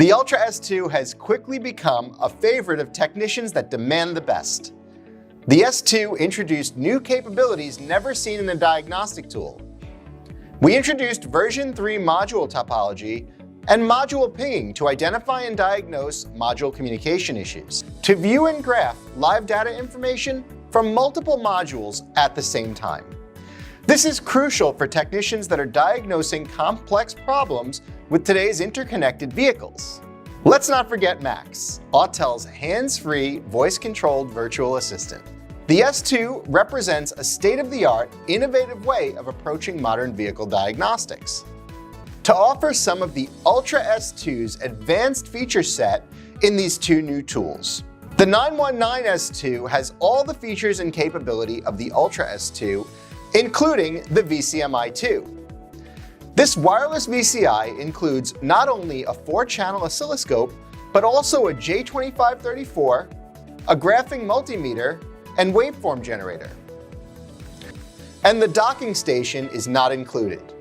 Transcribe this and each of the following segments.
The Ultra S2 has quickly become a favorite of technicians that demand the best. The S2 introduced new capabilities never seen in a diagnostic tool. We introduced version 3 module topology and module pinging to identify and diagnose module communication issues, to view and graph live data information from multiple modules at the same time. This is crucial for technicians that are diagnosing complex problems with today's interconnected vehicles. Let's not forget Max, Autel's hands-free, voice-controlled virtual assistant. The S2 represents a state-of-the-art, innovative way of approaching modern vehicle diagnostics. To offer some of the Ultra S2's advanced feature set in these two new tools. The 919 S2 has all the features and capability of the Ultra S2, including the VCMI2. This wireless VCI includes not only a 4-channel oscilloscope, but also a J2534, a graphing multimeter, and waveform generator. And the docking station is not included.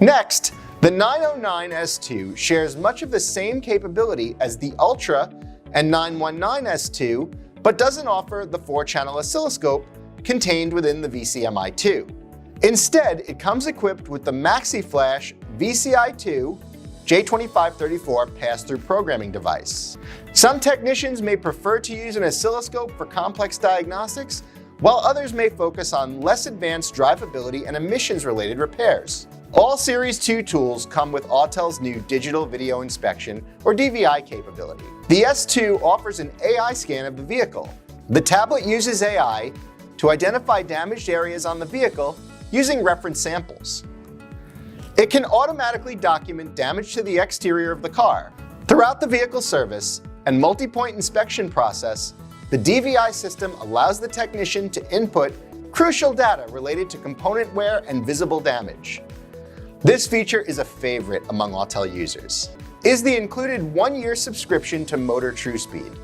Next, the 909 S2 shares much of the same capability as the Ultra and 919 S2, but doesn't offer the 4-channel oscilloscope contained within the VCMI2. Instead, it comes equipped with the MaxiFlash VCI2 J2534 pass-through programming device. Some technicians may prefer to use an oscilloscope for complex diagnostics, while others may focus on less advanced drivability and emissions-related repairs. All Series 2 tools come with Autel's new Digital Video Inspection, or DVI capability. The S2 offers an AI scan of the vehicle. The tablet uses AI to identify damaged areas on the vehicle using reference samples. It can automatically document damage to the exterior of the car. Throughout the vehicle service and multi-point inspection process, the DVI system allows the technician to input crucial data related to component wear and visible damage. This feature is a favorite among Autel users. Is the included 1-year subscription to Motor TrueSpeed.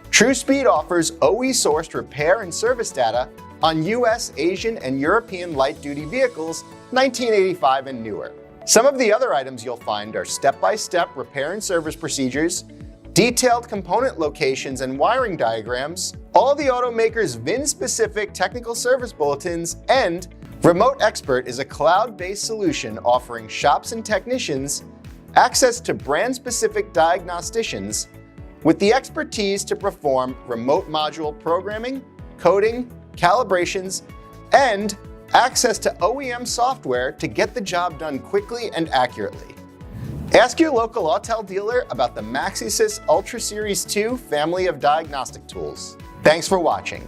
TrueSpeed offers OE-sourced repair and service data on US, Asian, and European light-duty vehicles 1985 and newer. Some of the other items you'll find are step-by-step repair and service procedures, detailed component locations and wiring diagrams, all the automaker's VIN-specific technical service bulletins, and Remote Expert is a cloud-based solution offering shops and technicians access to brand-specific diagnosticians with the expertise to perform remote module programming, coding, calibrations, and access to OEM software to get the job done quickly and accurately. Ask your local Autel dealer about the MaxiSys Ultra Series 2 family of diagnostic tools. Thanks for watching.